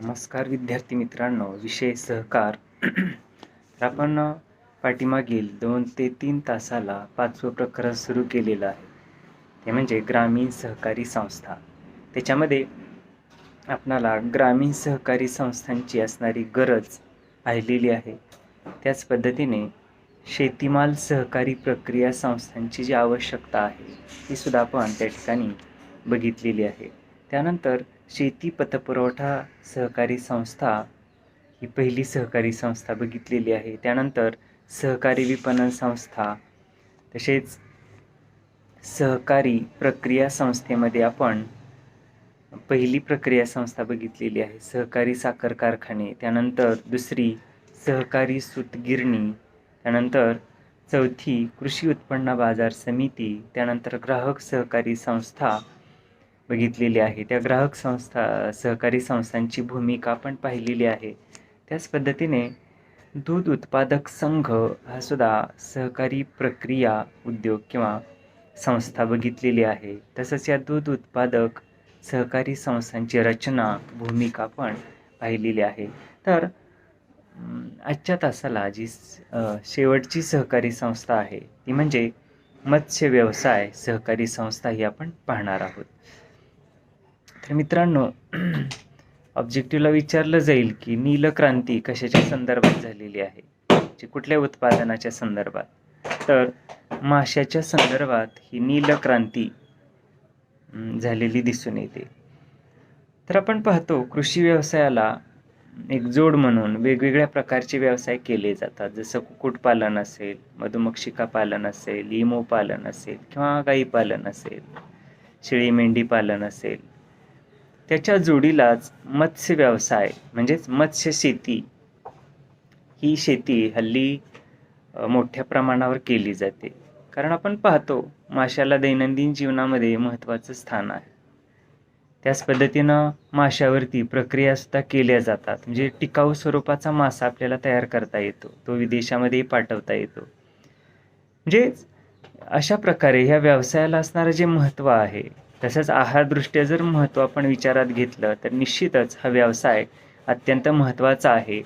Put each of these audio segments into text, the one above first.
नमस्कार विद्यार्थी मित्रांनो, विषय सहकार. तर आपण पाठीमागील 2 ते 3 तासाला 5वं प्रकरण सुरू केलेलं आहे. ते म्हणजे ग्रामीण सहकारी संस्था. त्याच्यामध्ये आपणाला ग्रामीण सहकारी संस्थांची असणारी गरज पाहिलेली आहे. त्याच पद्धतीने शेतीमाल सहकारी प्रक्रिया संस्थांची जी आवश्यकता आहे ती सुद्धा आपण त्या ठिकाणी बघितलेली आहे. त्यानंतर शेती पतपुरवठा सहकारी संस्था ही पहिली सहकारी संस्था बघितलेली आहे. त्यानंतर सहकारी विपणन संस्था, तसेच सहकारी प्रक्रिया संस्थेमध्ये आपण पहिली प्रक्रिया संस्था बघितलेली आहे, सहकारी साखर कारखाने. त्यानंतर दुसरी सहकारी सूतगिरणी. त्यानंतर चौथी कृषी उत्पन्न बाजार समिती. त्यानंतर ग्राहक सहकारी संस्था बघितलेली आहे. त्या ग्राहक सहकारी संस्थांची भूमिका आपण पाहिलेली आहे. त्याच पद्धतीने दूध उत्पादक संघ हा सुद्धा सहकारी प्रक्रिया उद्योग किंवा संस्था बघितलेली आहे. तसंच या दूध उत्पादक सहकारी संस्थांची रचना, भूमिका पण पाहिलेली आहे. तर आजच्या तासाला जी शेवटची सहकारी संस्था आहे ती म्हणजे मत्स्य व्यवसाय सहकारी संस्था ही आपण पाहणार आहोत. तर मित्रांनो, ऑब्जेक्टिव्हला विचारलं जाईल की नीलक्रांती कशाच्या संदर्भात झालेली आहे, म्हणजे कुठल्या उत्पादनाच्या संदर्भात. तर माशाच्या संदर्भात ही नीलक्रांती झालेली दिसून येते. तर आपण पाहतो कृषी व्यवसायाला एक जोड म्हणून वेगवेगळ्या प्रकारचे व्यवसाय केले जातात. जसं कुक्कुटपालन असेल, मधुमक्षिका पालन असेल, इमो पालन असेल किंवा गाई पालन असेल, शेळी मेंढी पालन असेल. त्याच्या जोडीलाच मत्स्य व्यवसाय म्हणजेच मत्स्य शेती ही शेती हल्ली मोठ्या प्रमाणावर केली जाते. कारण आपण पाहतो माशाला दैनंदिन जीवनामध्ये महत्त्वाचं स्थान आहे. त्याच पद्धतीनं माशावरती प्रक्रियासुद्धा केल्या जातात. म्हणजे टिकाऊ स्वरूपाचा मासा आपल्याला तयार करता येतो, तो विदेशामध्येही पाठवता येतो. म्हणजे अशा प्रकारे ह्या व्यवसायाला असणारं जे महत्त्व आहे, तसंच आहारदृष्ट्या जर महत्त्व आपण विचारात घेतलं तर निश्चितच हा व्यवसाय अत्यंत महत्त्वाचा आहे.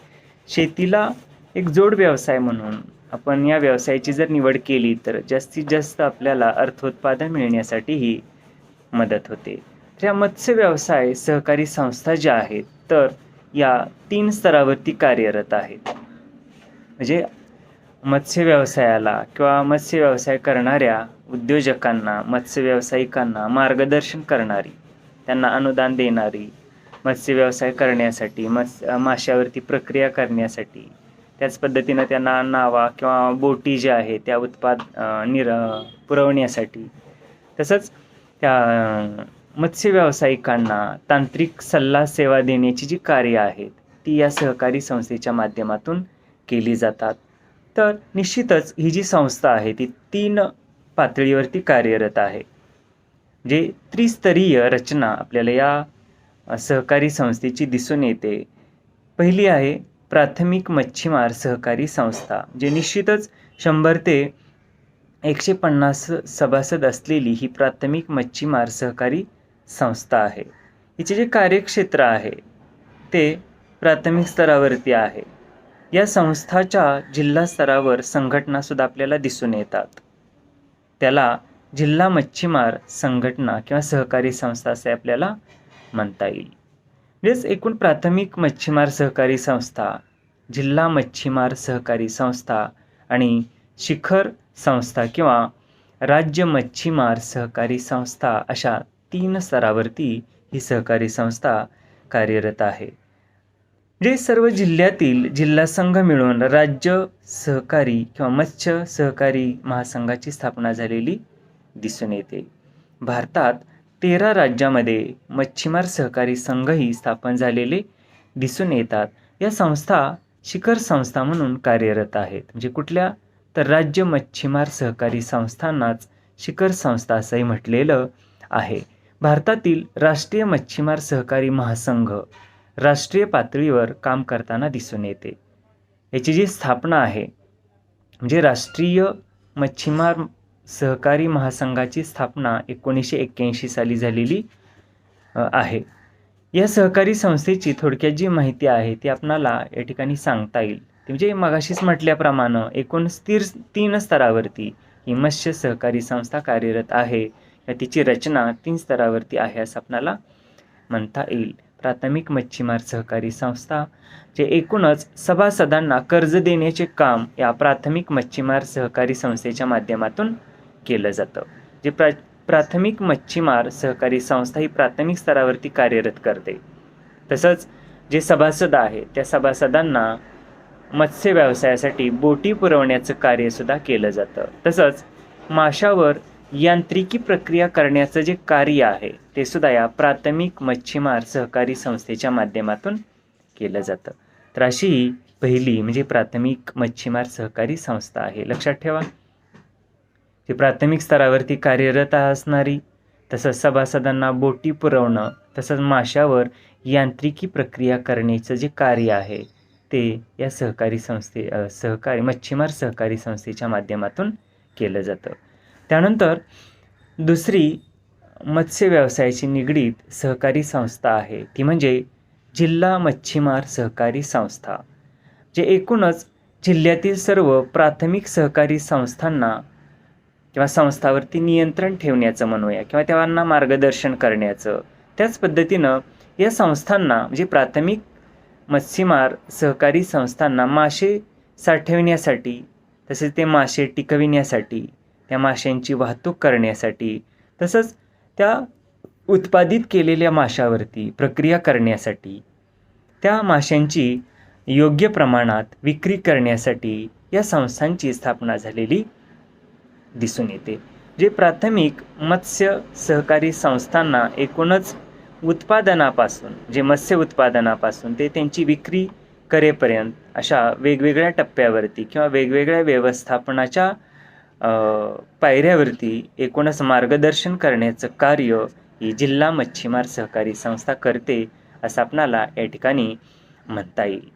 शेतीला एक जोड व्यवसाय म्हणून आपण या व्यवसायाची जर निवड केली तर जास्तीत जास्त आपल्याला अर्थोत्पादन मिळण्यासाठीही मदत होते. तर या मत्स्य व्यवसाय सहकारी संस्था ज्या आहेत तर या 3 स्तरावरती कार्यरत आहेत. म्हणजे मत्स्य व्यवसायाला किंवा मत्स्य व्यवसाय करणाऱ्या उद्योजकांना, मत्स्य व्यावसायिकांना मार्गदर्शन करणारी, त्यांना अनुदान देणारी, मत्स्य व्यवसाय करण्यासाठी, माशावरती प्रक्रिया करण्यासाठी, त्याच पद्धतीनं त्यांना नावा किंवा बोटी ज्या आहेत त्या पुरवण्यासाठी, तसंच त्या मत्स्य व्यावसायिकांना तांत्रिक सल्ला सेवा देण्याची जी कार्य आहेत ती या सहकारी संस्थेच्या माध्यमातून केली जातात. तर निश्चितच ही जी संस्था आहे ती 3 पातळीवरती कार्यरत आहे. म्हणजे त्रिस्तरीय रचना आपल्याला या सहकारी संस्थेची दिसून येते. पहिली आहे प्राथमिक मच्छीमार सहकारी संस्था, जे निश्चितच 100 ते 150 सभासद असलेली ही प्राथमिक मच्छीमार सहकारी संस्था आहे. हिचे जे कार्यक्षेत्र आहे ते प्राथमिक स्तरावरती आहे. या संस्थाच्या जिल्हा स्तरावर संघटनासुद्धा आपल्याला दिसून येतात. त्याला जिल्हा मच्छीमार संघटना किंवा सहकारी संस्था असे आपल्याला म्हणता येईल. म्हणजेच एकूण प्राथमिक मच्छीमार सहकारी संस्था, जिल्हा मच्छीमार सहकारी संस्था आणि शिखर संस्था किंवा राज्य मच्छीमार सहकारी संस्था अशा 3 स्तरावरती ही सहकारी संस्था कार्यरत आहे. म्हणजे सर्व जिल्ह्यातील जिल्हा संघ मिळून राज्य सहकारी किंवा मत्स्य सहकारी महासंघाची स्थापना झालेली दिसून येते. भारतात 13 राज्यामध्ये मच्छीमार सहकारी संघही स्थापन झालेले दिसून येतात. या संस्था शिखर संस्था म्हणून कार्यरत आहेत. म्हणजे कुठल्या तर राज्य मच्छीमार सहकारी संस्थांनाच शिखर संस्था असंही म्हटलेलं आहे. भारतातील राष्ट्रीय मच्छीमार सहकारी महासंघ राष्ट्रीय पातळीवर काम करताना दिसून येते. याची जी स्थापना आहे म्हणजे राष्ट्रीय मच्छीमार सहकारी महासंघाची स्थापना 1981 साली झालेली आहे. या सहकारी संस्थेची थोडक्यात जी माहिती आहे ती आपणाला या ठिकाणी सांगता येईल. ते म्हणजे मगाशीच म्हटल्याप्रमाणे एकूण स्थिर 3 स्तरावरती ही मत्स्य सहकारी संस्था कार्यरत आहे. तिची रचना 3 स्तरावरती आहे असं आपणाला म्हणता येईल. प्राथमिक मच्छीमार सहकारी संस्था जे एकूणच सभासदांना कर्ज देण्याचे काम या प्राथमिक मच्छीमार सहकारी संस्थेच्या माध्यमातून केलं जातं. जे प्राथमिक मच्छीमार सहकारी संस्था ही प्राथमिक स्तरावरती कार्यरत करते. तसंच जे सभासद आहेत त्या सभासदांना मत्स्य व्यवसायासाठी बोटी पुरवण्याचं कार्यसुद्धा केलं जातं. तसंच माशावर यांत्रिकी प्रक्रिया करण्याचं जे कार्य आहे ते सुद्धा या प्राथमिक मच्छीमार सहकारी संस्थेच्या माध्यमातून केलं जातं. तर अशी ही पहिली म्हणजे प्राथमिक मच्छीमार सहकारी संस्था आहे. लक्षात ठेवा, जी प्राथमिक स्तरावरती कार्यरत असणारी, तसंच सभासदांना बोटी पुरवणं, तसंच माशावर यांत्रिकी प्रक्रिया करण्याचं जे कार्य आहे ते या सहकारी मच्छीमार सहकारी संस्थेच्या माध्यमातून केलं जातं. त्यानंतर दुसरी मत्स्य व्यवसायाशी निगडीत सहकारी संस्था आहे ती म्हणजे जिल्हा मच्छीमार सहकारी संस्था. जे एकूणच जिल्ह्यातील सर्व प्राथमिक सहकारी संस्थांना किंवा संस्थावरती नियंत्रण ठेवण्याचं म्हणूया किंवा त्यांना मार्गदर्शन करण्याचं, त्याच पद्धतीनं या संस्थांना म्हणजे प्राथमिक मच्छीमार सहकारी संस्थांना मासे साठवण्यासाठी, तसेच ते मासे टिकविण्यासाठी, त्या माशांची वाहतूक करण्यासाठी, तसंच त्या उत्पादित केलेल्या माशावरती प्रक्रिया करण्यासाठी, त्या माशांची योग्य प्रमाणात विक्री करण्यासाठी या संस्थांची स्थापना झालेली दिसून येते. जे प्राथमिक मत्स्य सहकारी संस्थांना एकूणच उत्पादनापासून, जे मत्स्य उत्पादनापासून ते त्यांची विक्री करेपर्यंत अशा वेगवेगळ्या टप्प्यावरती किंवा वेगवेगळ्या व्यवस्थापनाच्या पायऱ्यावरती एकूणच मार्गदर्शन करण्याचं कार्य ही जिल्हा मच्छीमार सहकारी संस्था करते असं आपणाला या ठिकाणी म्हणता येईल.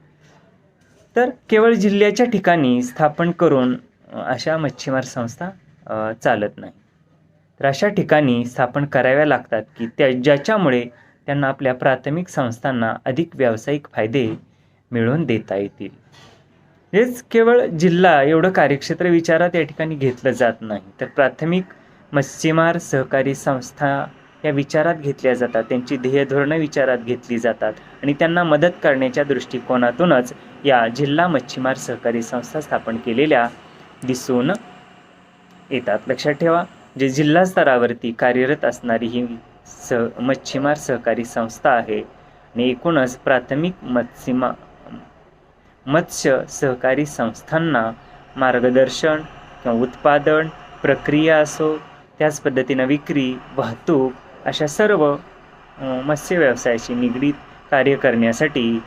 तर केवळ जिल्ह्याच्या ठिकाणी स्थापन करून अशा मच्छीमार संस्था चालत नाही. तर अशा ठिकाणी स्थापन कराव्या लागतात की ज्याच्यामुळे त्यांना आपल्या प्राथमिक संस्थांना अधिक व्यावसायिक फायदे मिळवून देता येतील. हेच केवळ जिल्हा एवढं कार्यक्षेत्र विचारात या ठिकाणी घेतलं जात नाही, तर प्राथमिक मच्छीमार सहकारी संस्था या विचारात घेतल्या जातात, त्यांची ध्येय धोरणं विचारात घेतली जातात आणि त्यांना मदत करण्याच्या दृष्टिकोनातूनच या जिल्हा मच्छीमार सहकारी संस्था स्थापन केलेल्या दिसून येतात. लक्षात ठेवा, जे जिल्हा स्तरावरती कार्यरत असणारी ही मच्छीमार सहकारी संस्था आहे आणि एकूणच प्राथमिक मत्स्य सहकारी संस्थांना मार्गदर्शन किंवा उत्पादन प्रक्रिया असो, त्याच पद्धतीनं विक्री, वाहतूक अशा सर्व मत्स्य व्यवसायाशी निगडीत कार्य करण्यासाठी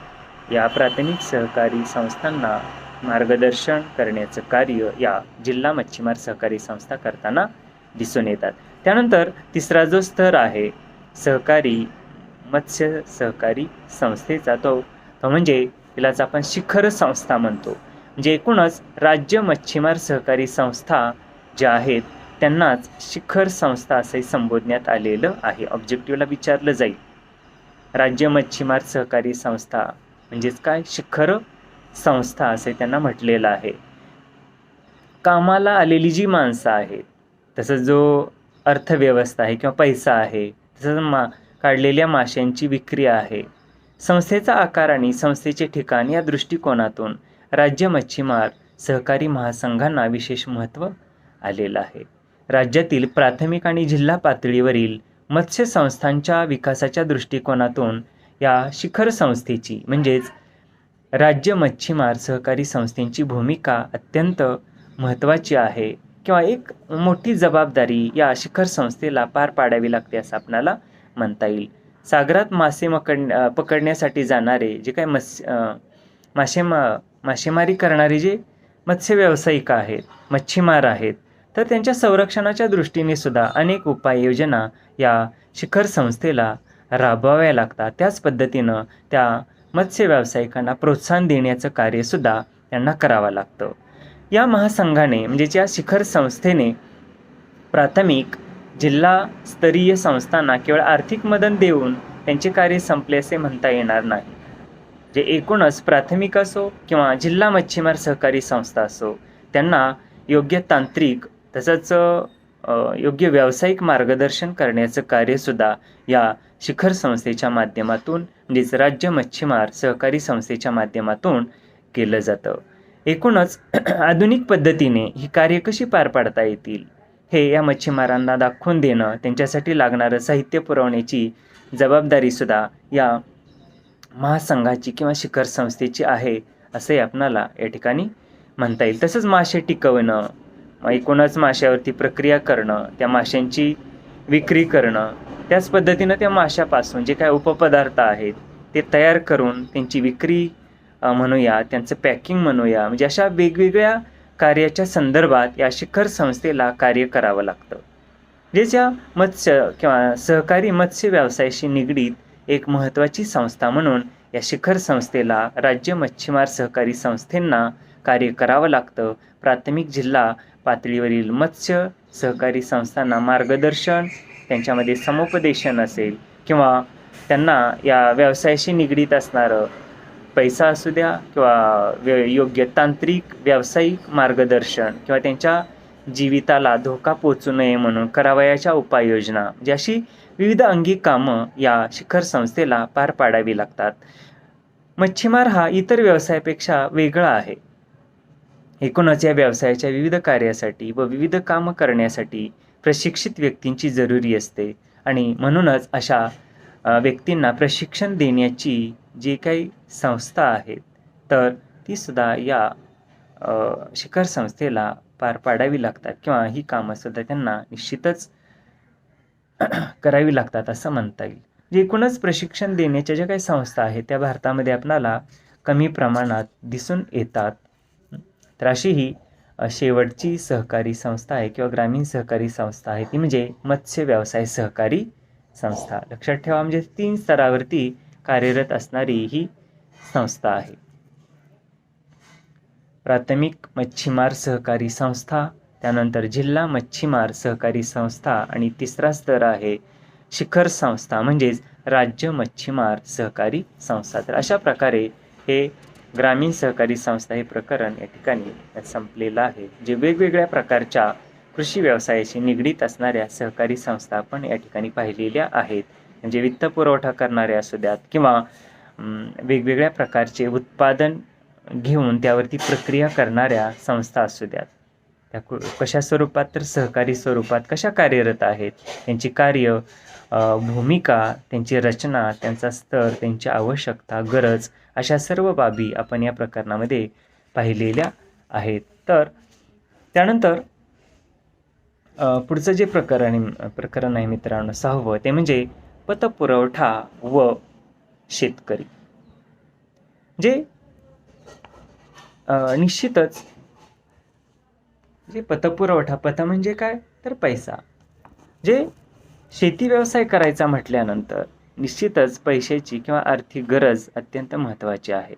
या प्राथमिक सहकारी संस्थांना मार्गदर्शन करण्याचं कार्य या जिल्हा मच्छीमार सहकारी संस्था करताना दिसून येतात. त्यानंतर तिसरा जो स्तर आहे सहकारी मत्स्य सहकारी संस्थेचा, तो म्हणजे तिलाच आपण शिखर संस्था म्हणतो. म्हणजे एकूणच राज्य मच्छीमार सहकारी संस्था ज्या आहेत त्यांनाच शिखर संस्था असे संबोधण्यात आलेलं आहे. ऑब्जेक्टिव्हला विचारलं जाईल, राज्य मच्छीमार सहकारी संस्था म्हणजेच काय, शिखर संस्था असे त्यांना म्हटलेलं आहे. कामाला आलेली जी माणसं आहेत, तसंच जो अर्थव्यवस्था आहे किंवा पैसा आहे, तसंच काढलेल्या माशांची विक्री आहे, संस्थेचा आकार आणि संस्थेचे ठिकाण या दृष्टिकोनातून राज्य मच्छीमार सहकारी महासंघांना विशेष महत्त्व आलेलं आहे. राज्यातील प्राथमिक आणि जिल्हा पातळीवरील मत्स्य संस्थांच्या विकासाच्या दृष्टिकोनातून या शिखर संस्थेची म्हणजेच राज्य मच्छीमार सहकारी संस्थेची भूमिका अत्यंत महत्त्वाची आहे किंवा एक मोठी जबाबदारी या शिखर संस्थेला पार पाडावी लागते असं आपणाला म्हणता येईल. सागरात मासे पकडण्यासाठी जाणारे जे काही मासेमारी करणारे जे मत्स्य व्यावसायिक आहेत, मच्छीमार आहेत, तर त्यांच्या संरक्षणाच्या दृष्टीने सुद्धा अनेक उपाययोजना या शिखर संस्थेला राबवाव्या लागतात. त्याच पद्धतीनं त्या मत्स्य व्यावसायिकांना प्रोत्साहन देण्याचं कार्यसुद्धा त्यांना करावं लागतं. या महासंघाने म्हणजे या शिखर संस्थेने प्राथमिक जिल्हास्तरीय संस्थांना केवळ आर्थिक मदत देऊन त्यांचे कार्य संपले असे म्हणता येणार नाही. जे एकूणच प्राथमिक असो किंवा जिल्हा मच्छीमार सहकारी संस्था असो, त्यांना योग्य तांत्रिक तसंच योग्य व्यावसायिक मार्गदर्शन करण्याचं कार्यसुद्धा या शिखर संस्थेच्या माध्यमातून म्हणजेच राज्य मच्छीमार सहकारी संस्थेच्या माध्यमातून केलं जातं. एकूणच आधुनिक पद्धतीने ही कार्य कशी पार पाडता येतील हे या मच्छीमारांना दाखवून देणं, त्यांच्यासाठी लागणारं साहित्य पुरवण्याची जबाबदारीसुद्धा या महासंघाची किंवा शिखर संस्थेची आहे असे आपणाला या ठिकाणी म्हणता येईल. तसंच मासे टिकवणं, एकूणच माशावरती प्रक्रिया करणं, त्या माशांची विक्री करणं, त्याच पद्धतीनं त्या माशापासून जे काय उपपदार्थ आहेत ते तयार करून त्यांची विक्री म्हणूया, त्यांचं पॅकिंग म्हणूया, म्हणजे अशा वेगवेगळ्या कार्याच्या संदर्भात या शिखर संस्थेला कार्य करावं लागतं. ज्याच्या मत्स्य किंवा सहकारी मत्स्य व्यवसायाशी निगडीत एक महत्त्वाची संस्था म्हणून या शिखर संस्थेला राज्य मच्छीमार सहकारी संस्थेंना कार्य करावं लागतं. प्राथमिक जिल्हा पातळीवरील मत्स्य सहकारी संस्थांना मार्गदर्शन, त्यांच्यामध्ये समुपदेशन असेल किंवा त्यांना या व्यवसायाशी निगडीत असणारं पैसा असू द्या किंवा योग्य तांत्रिक व्यावसायिक मार्गदर्शन किंवा त्यांच्या जीविताला धोका पोचू नये म्हणून करावयाच्या उपाययोजना, म्हणजे अशी विविध अंगी कामं या शिखर संस्थेला पार पाडावी लागतात. मच्छीमार हा इतर व्यवसायापेक्षा वेगळा आहे. एकूणच या व्यवसायाच्या विविध कार्यासाठी व विविध कामं करण्यासाठी प्रशिक्षित व्यक्तींची जरुरी असते आणि म्हणूनच अशा व्यक्तींना प्रशिक्षण देण्याची जी काही संस्था आहेत तर ती सुद्धा या शिखर संस्थेला पार पाडावी लागतात किंवा ही कामंसुद्धा त्यांना निश्चितच करावी लागतात असं म्हणता येईल. जे एकूणच प्रशिक्षण देण्याच्या ज्या काही संस्था आहेत त्या भारतामध्ये आपल्याला कमी प्रमाणात दिसून येतात. तर अशी ही शेवटची सहकारी संस्था आहे किंवा ग्रामीण सहकारी संस्था आहे ती म्हणजे मत्स्य व्यवसाय सहकारी संस्था. लक्षात ठेवा, म्हणजे 3 स्तरावरती कार्यरत असणारी ही संस्था आहे. प्राथमिक मच्छीमार सहकारी संस्था, त्यानंतर जिल्हा मच्छीमार सहकारी संस्था आणि तिसरा स्तर आहे शिखर संस्था म्हणजेच राज्य मच्छीमार सहकारी संस्था. तर अशा प्रकारे हे ग्रामीण सहकारी संस्था हे प्रकरण या ठिकाणी संपलेलं आहे. जे वेगवेगळ्या प्रकारच्या कृषी व्यवसायाशी निगडीत असणाऱ्या सहकारी संस्था आपण या ठिकाणी पाहिलेल्या आहेत. म्हणजे वित्त पुरवठा करणाऱ्या असू द्यात किंवा वेगवेगळ्या प्रकारचे उत्पादन घेऊन त्यावरती प्रक्रिया करणाऱ्या संस्था असू द्यात. त्या कशा स्वरूपात तर सहकारी स्वरूपात कशा कार्यरत आहेत, त्यांची कार्य, भूमिका, त्यांची रचना, त्यांचा स्तर, त्यांची आवश्यकता, गरज अशा सर्व बाबी आपण या प्रकरणामध्ये पाहिलेल्या आहेत. तर त्यानंतर पुढचं जे प्रकरण आहे मित्रांनो 6वं, ते म्हणजे पतपुरवठा व शेतकरी. जे निश्चितच जे पतपुरवठा, पत म्हणजे काय तर पैसा. जे शेती व्यवसाय करायचा म्हटल्यानंतर निश्चितच पैशाची किंवा आर्थिक गरज अत्यंत महत्त्वाची आहे.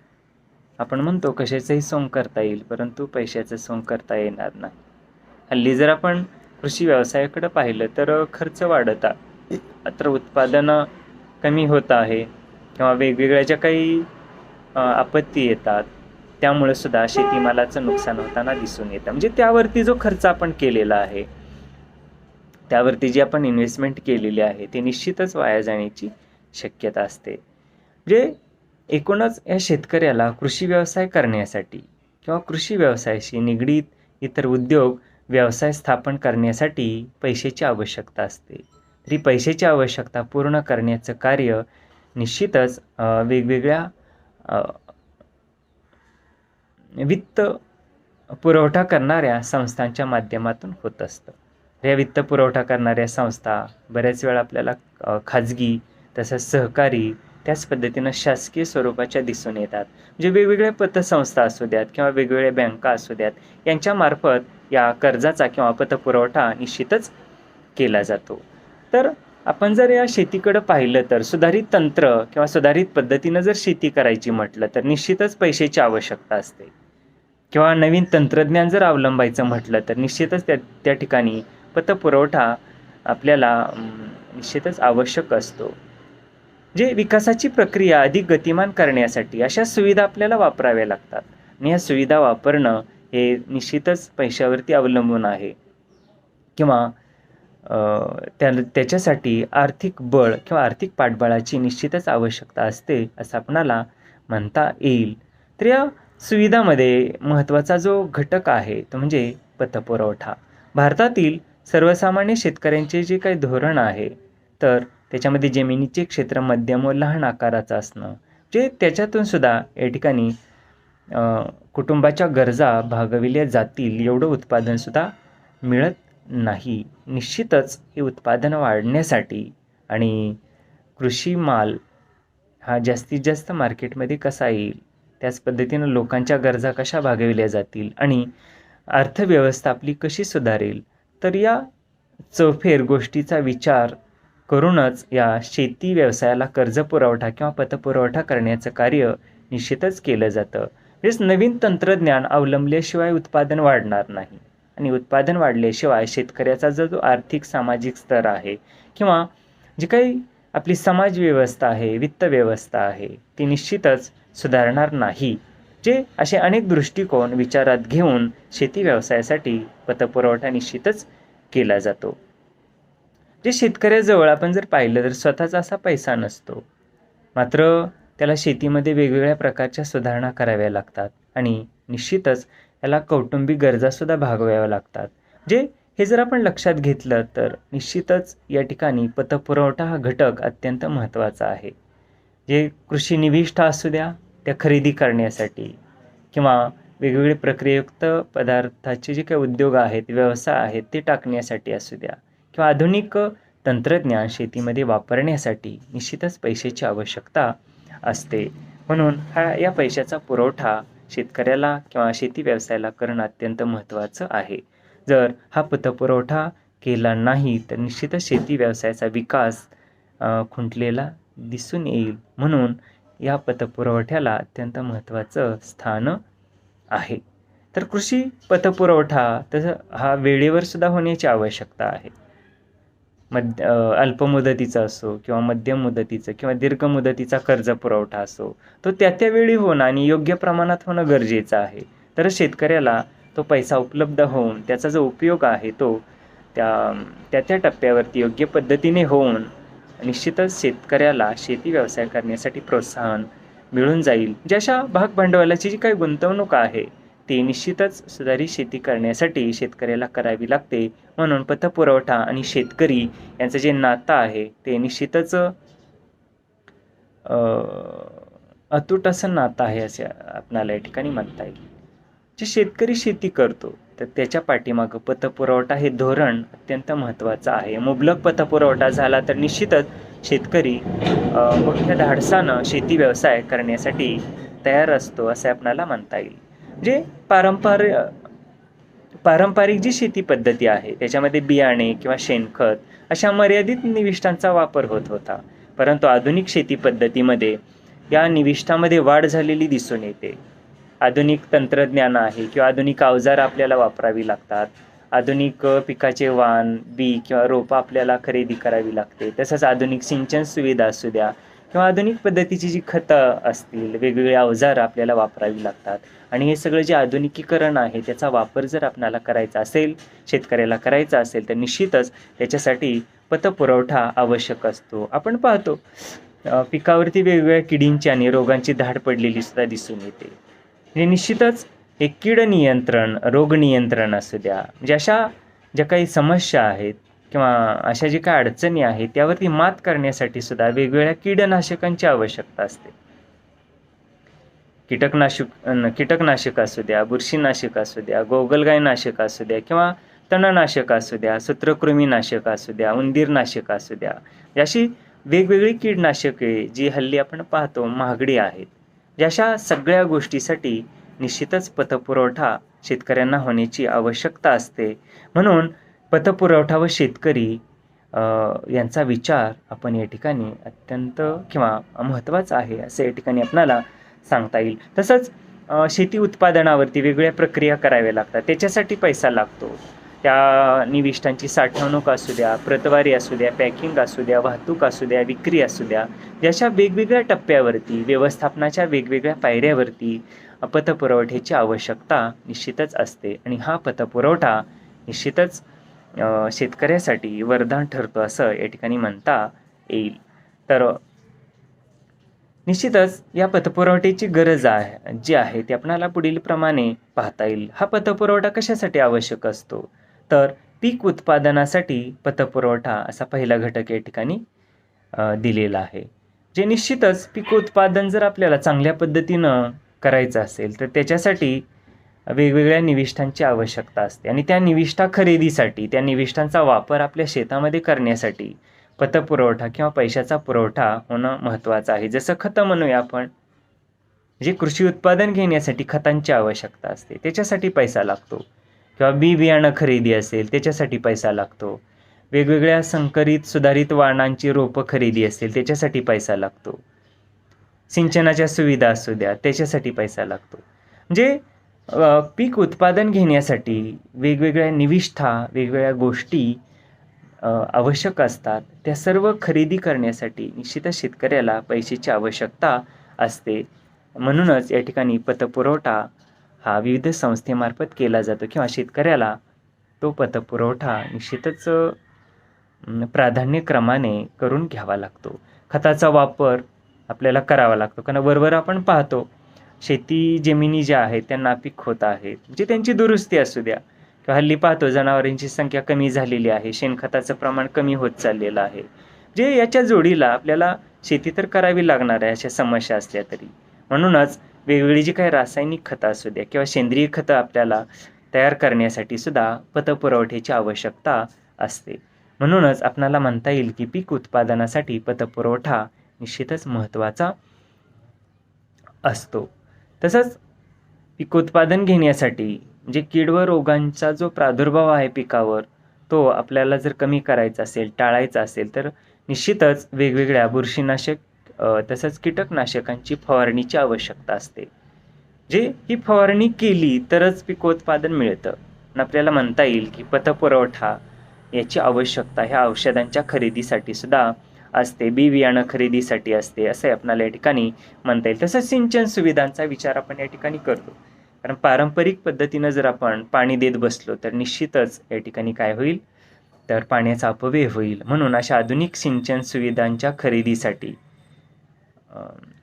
आपण म्हणतो कशाचंही सोंग करता येईल परंतु पैशाचं सोंग करता येणार नाही. हल्ली जर आपण कृषी व्यवसायाकडे पाहिलं तर खर्च वाढत आहे, मात्र उत्पादनं कमी होत आहे किंवा वेगवेगळ्या ज्या काही आपत्ती येतात त्यामुळे सुद्धा शेतीमालाचं नुकसान होताना दिसून येतं. म्हणजे त्यावरती जो खर्च आपण केलेला आहे, त्यावरती जी आपण इन्व्हेस्टमेंट केलेली आहे ते निश्चितच वाया जाण्याची शक्यता असते. म्हणजे एकूणच या शेतकऱ्याला कृषी व्यवसाय करण्यासाठी किंवा कृषी व्यवसायाशी निगडीत इतर उद्योग व्यवसाय स्थापन करण्यासाठी पैशाची आवश्यकता असते. तरी पैशाची आवश्यकता पूर्ण करण्याचं कार्य निश्चितच वेगवेगळ्या वित्त पुरवठा करणाऱ्या संस्थांच्या माध्यमातून होत असतं. या वित्त पुरवठा करणाऱ्या संस्था बऱ्याच वेळा आपल्याला खाजगी तसंच सहकारी त्याच पद्धतीनं शासकीय स्वरूपाच्या दिसून येतात. म्हणजे वेगवेगळ्या पतसंस्था असू द्यात किंवा वेगवेगळ्या बँका असू द्यात यांच्यामार्फत या कर्जाचा किंवा पतपुरवठा निश्चितच केला जातो. तर आपण जर या शेतीकडं पाहिलं तर सुधारित तंत्र किंवा सुधारित पद्धतीनं जर शेती करायची म्हटलं तर निश्चितच पैशाची आवश्यकता असते किंवा नवीन तंत्रज्ञान जर अवलंबायचं म्हटलं तर निश्चितच त्या ठिकाणी पतपुरवठा आपल्याला निश्चितच आवश्यक असतो. जे विकासाची प्रक्रिया अधिक गतिमान करण्यासाठी अशा सुविधा आपल्याला वापराव्या लागतात आणि या सुविधा वापरणं हे निश्चितच पैशावरती अवलंबून आहे किंवा त्याच्यासाठी आर्थिक बळ किंवा आर्थिक पाठबळाची निश्चितच आवश्यकता असते असं आपणाला म्हणता येईल. तर या सुविधामध्ये महत्त्वाचा जो घटक आहे तो म्हणजे पतपुरवठा. भारतातील सर्वसामान्य शेतकऱ्यांचे जे काही धोरण आहे तर त्याच्यामध्ये जमिनीचे क्षेत्र मध्यम व लहान आकाराचं असणं, जे त्याच्यातून सुद्धा या ठिकाणी कुटुंबाच्या गरजा भागविल्या जातील एवढं उत्पादनसुद्धा मिळत नाही. निश्चितच हे उत्पादन वाढण्यासाठी आणि कृषी माल हा जास्तीत जास्त मार्केटमध्ये कसा येईल, त्याच पद्धतीनं लोकांच्या गरजा कशा भागविल्या जातील आणि अर्थव्यवस्था आपली कशी सुधारेल, तर या चौफेर गोष्टीचा विचार करूनच या शेती व्यवसायाला कर्ज पुरवठा किंवा पतपुरवठा करण्याचं कार्य निश्चितच केलं जातं. म्हणजेच नवीन तंत्रज्ञान अवलंबल्याशिवाय उत्पादन वाढणार नाही आणि उत्पादन वाढल्याशिवाय शेतकऱ्याचा जो आर्थिक सामाजिक स्तर आहे किंवा जी काही आपली समाज व्यवस्था आहे, वित्त व्यवस्था आहे, ती निश्चितच सुधारणार नाही. जे असे अनेक दृष्टिकोन विचारात घेऊन शेती व्यवसायासाठी पतपुरवठा निश्चितच केला जातो. जे शेतकऱ्याजवळ आपण जर पाहिलं तर स्वतःचा असा पैसा नसतो, मात्र त्याला शेतीमध्ये वेगवेगळ्या प्रकारच्या सुधारणा कराव्या लागतात आणि निश्चितच याला कौटुंबिक गरजासुद्धा भागवाव्या लागतात. जे हे जर आपण लक्षात घेतलं तर निश्चितच या ठिकाणी पतपुरवठा हा घटक अत्यंत महत्त्वाचा आहे. जे कृषी निविष्ठा असू द्या त्या खरेदी करण्यासाठी किंवा वेगवेगळे प्रक्रियायुक्त पदार्थाचे जे काही उद्योग आहेत, व्यवसाय आहेत ते टाकण्यासाठी असू द्या किंवा आधुनिक तंत्रज्ञान शेतीमध्ये वापरण्यासाठी निश्चितच पैशाची आवश्यकता असते. म्हणून या पैशाचा पुरवठा शेतकऱ्याला किंवा शेती व्यवसायाला करणं अत्यंत महत्त्वाचं आहे. जर हा पतपुरवठा केला नाही तर निश्चितच शेती व्यवसायाचा विकास खुंटलेला दिसून येईल. म्हणून या पतपुरवठ्याला अत्यंत महत्त्वाचं स्थान आहे. तर कृषी पतपुरवठा तसं हा वेळेवर सुद्धा होण्याची आवश्यकता आहे. अल्प मुदतीचा असो किंवा मध्यम मुदतीचं किंवा दीर्घ मुदतीचा कर्ज पुरवठा असो, तो त्या वेळी होणं आणि योग्य प्रमाणात होणं गरजेचं आहे. तर शेतकऱ्याला तो पैसा उपलब्ध होऊन त्याचा जो उपयोग आहे तो त्या टप्प्यावरती योग्य पद्धतीने होऊन निश्चितच शेतकऱ्याला शेती व्यवसाय करण्यासाठी प्रोत्साहन मिळून जाईल. ज्याशा भाग भांडवलाची जी काही गुंतवणूक आहे ती निश्चितच सुधारित शेती करण्यासाठी शेतकऱ्याला करावी लागते. म्हणून पतपुरवठा आणि शेतकरी यांचं जे नातं आहे ते निश्चितच अतूट असं नातं आहे असे आपणाला या ठिकाणी म्हणता येईल. जे शेतकरी शेती करतो तर त्याच्या पाठीमागं पतपुरवठा हे धोरण अत्यंत महत्त्वाचं आहे. मुबलक पतपुरवठा झाला तर निश्चितच शेतकरी मोठ्या धाडसानं शेती व्यवसाय करण्यासाठी तयार असतो असे आपणाला म्हणता येईल. जे पारंपरिक जी शेती पद्धती आहे त्याच्यामध्ये बियाणे किंवा शेणखत अशा मर्यादित निविष्ठांचा वापर होत होता, परंतु आधुनिक शेती पद्धतीमध्ये या निविष्ठामध्ये वाढ झालेली दिसून येते. आधुनिक तंत्रज्ञान आहे किंवा आधुनिक अवजार आपल्याला वापरावी लागतात. आधुनिक पिकाचे वाण, बी किंवा रोपं आपल्याला खरेदी करावी लागते. तसंच आधुनिक सिंचन सुविधा असू द्या किंवा आधुनिक पद्धतीची जी खतं असतील, वेगवेगळे अवजार आपल्याला वापरावी लागतात आणि हे सगळं जे आधुनिकीकरण आहे त्याचा वापर जर आपल्याला करायचा असेल, शेतकऱ्याला करायचा असेल तर निश्चितच त्याच्यासाठी पतपुरवठा आवश्यक असतो. आपण पाहतो पिकावरती वेगवेगळ्या किडींची आणि रोगांची धाड पडलेली सुद्धा दिसून येते. म्हणजे निश्चितच हे कीड नियंत्रण, रोग नियंत्रण असू द्या, म्हणजे अशा ज्या काही समस्या आहेत किंवा अशा जे काही अडचणी आहेत त्यावरती मात करण्यासाठी सुद्धा वेगवेगळ्या कीटकनाशकांची आवश्यकता असते. कीटकनाशक असू द्या, बुरशीनाशक असू द्या, गोगलगायनाशक असू द्या किंवा तणनाशक असू द्या, सूत्रकृमीनाशक असू द्या, उंदीरनाशक असू द्या, अशी वेगवेगळी कीडनाशके जी हल्ली आपण पाहतो महागडी आहेत. अशा सगळ्या गोष्टीसाठी निश्चितच पतपुरवठा शेतकऱ्यांना होण्याची आवश्यकता असते. म्हणून पतपुरवठा व शेतकरी यांचा विचार आपण या ठिकाणी अत्यंत किंवा महत्त्वाचा आहे असं या ठिकाणी आपल्याला सांगता येईल. तसंच शेती उत्पादनावरती वेगवेगळ्या प्रक्रिया कराव्या लागतात, त्याच्यासाठी पैसा लागतो. त्या निविष्ठांची साठवणूक असू द्या, प्रतवारी असू द्या, पॅकिंग असू द्या, वाहतूक असू द्या, विक्री असू द्या, याच्या वेगवेगळ्या टप्प्यावरती, व्यवस्थापनाच्या वेगवेगळ्या पायऱ्यावरती पतपुरवठ्याची आवश्यकता निश्चितच असते. आणि हा पतपुरवठा निश्चितच शेतकऱ्यासाठी वरदान ठरतो असं या ठिकाणी म्हणता येईल. तर निश्चितच या पतपुरवठ्याची गरज आहे जी आहे ती आपणाला पुढील प्रमाणे पाहता येईल. हा पतपुरवठा कशासाठी आवश्यक असतो, तर पीक उत्पादनासाठी पतपुरवठा असा पहिला घटक या ठिकाणी दिलेला आहे. जे निश्चितच पीक उत्पादन जर आपल्याला चांगल्या पद्धतीनं करायचं असेल तर त्याच्यासाठी वेगवेगळ्या निविष्ठांची आवश्यकता असते. आणि त्या निविष्ठा खरेदीसाठी, त्या निविष्ठांचा वापर आपल्या शेतामध्ये करण्यासाठी पतपुरवठा किंवा पैशाचा पुरवठा होणं महत्त्वाचं आहे. जसं खतं म्हणूया आपण, जे कृषी उत्पादन घेण्यासाठी खतांची आवश्यकता असते, त्याच्यासाठी पैसा लागतो. किंवा बी बियाणं खरेदी असेल त्याच्यासाठी पैसा लागतो. वेगवेगळ्या संकरित सुधारित वाणांची रोपं खरेदी असेल त्याच्यासाठी पैसा लागतो. सिंचनाच्या सुविधा असू द्या त्याच्यासाठी पैसा लागतो. म्हणजे पीक उत्पादन घेण्यासाठी वेगवेगळ्या निविष्ठा, वेगवेगळ्या गोष्टी आवश्यक असतात. त्या सर्व खरेदी करण्यासाठी निश्चितच शेतकऱ्याला पैशाची आवश्यकता असते. म्हणूनच या ठिकाणी पतपुरवठा हा विविध संस्थेमार्फत केला जातो किंवा शेतकऱ्याला तो पतपुरवठा निश्चितच प्राधान्यक्रमाने करून घ्यावा लागतो. खताचा वापर आपल्याला करावा लागतो, कारण वरवर आपण पाहतो शेती जमिनी ज्या आहेत त्या नापीक होत आहेत, म्हणजे त्यांची दुरुस्ती असू द्या, किंवा हल्ली पाहतो जनावरांची संख्या कमी झालेली आहे, शेणखताचं प्रमाण कमी होत चाललेलं आहे. जे याच्या जोडीला आपल्याला शेती तर करावी लागणार आहे अशा समस्या असल्या तरी. म्हणूनच वेगवेगळी जी काही रासायनिक खतं असू द्या किंवा सेंद्रिय खतं आपल्याला तयार करण्यासाठी सुद्धा पतपुरवठ्याची आवश्यकता असते. म्हणूनच आपणाला म्हणता येईल की पीक उत्पादनासाठी पतपुरवठा निश्चितच महत्त्वाचा असतो. तसंच पीकोत्पादन घेण्यासाठी म्हणजे कीड व रोगांचा जो प्रादुर्भाव आहे पिकावर, तो आपल्याला जर कमी करायचा असेल, टाळायचा असेल, तर निश्चितच वेगवेगळ्या बुरशीनाशक तसंच कीटकनाशकांची फवारणीची आवश्यकता असते. जे ही फवारणी केली तरच पिकोत्पादन मिळतं. आणि आपल्याला म्हणता येईल की पतपुरवठा याची आवश्यकता ह्या औषधांच्या खरेदीसाठी सुद्धा असते, बी बियाणं खरेदीसाठी असते, असं आपल्याला या ठिकाणी म्हणता येईल. तसंच सिंचन सुविधांचा विचार आपण या ठिकाणी करतो, कारण पारंपरिक पद्धतीनं जर आपण पाणी देत बसलो तर निश्चितच या ठिकाणी काय होईल, तर पाण्याचा अपव्यय होईल. म्हणून अशा आधुनिक सिंचन सुविधांच्या खरेदीसाठी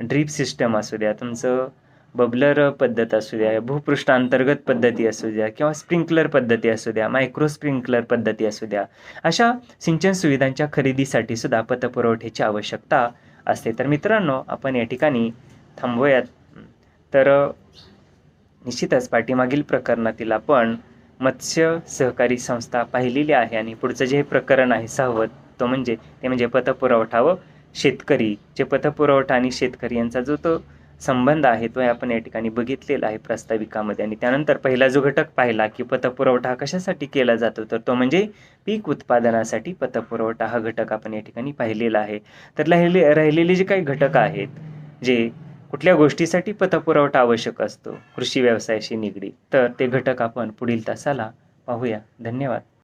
ड्रीप सिस्टम असू द्या, तुमचं बबलर पद्धत असू द्या, भूपृष्ठांतर्गत पद्धती असू द्या, किंवा स्प्रिंकलर पद्धती असू द्या, मायक्रो स्प्रिंकलर पद्धती असू द्या, अशा सिंचन सुविधांच्या खरेदीसाठी सुद्धा पतपुरवठ्याची आवश्यकता असते. तर मित्रांनो, आपण या ठिकाणी थांबूयात. तर निश्चितच पाठीमागील प्रकरणातील आपण मत्स्य सहकारी संस्था पाहिलेली आहे, आणि पुढचं जे प्रकरण आहे 6वं, ते म्हणजे पतपुरवठा व शेतकरी. जे पतपुरवठा आणि शेतकरी यांचा जो तो संबंध आहे तो आपण या ठिकाणी बघितलेला आहे प्रास्ताविकामध्ये. आणि त्यानंतर पहिला जो घटक पाहिला की पतपुरवठा कशासाठी केला जातो, तर तो म्हणजे पीक उत्पादनासाठी पतपुरवठा हा घटक आपण या ठिकाणी पाहिलेला आहे. तर राहिलेले जे काही घटक आहेत, जे कुठल्या गोष्टीसाठी पतपुरवठा आवश्यक असतो कृषी व्यवसायाशी निगडीत, तर ते घटक आपण पुढील तासाला पाहूया. धन्यवाद.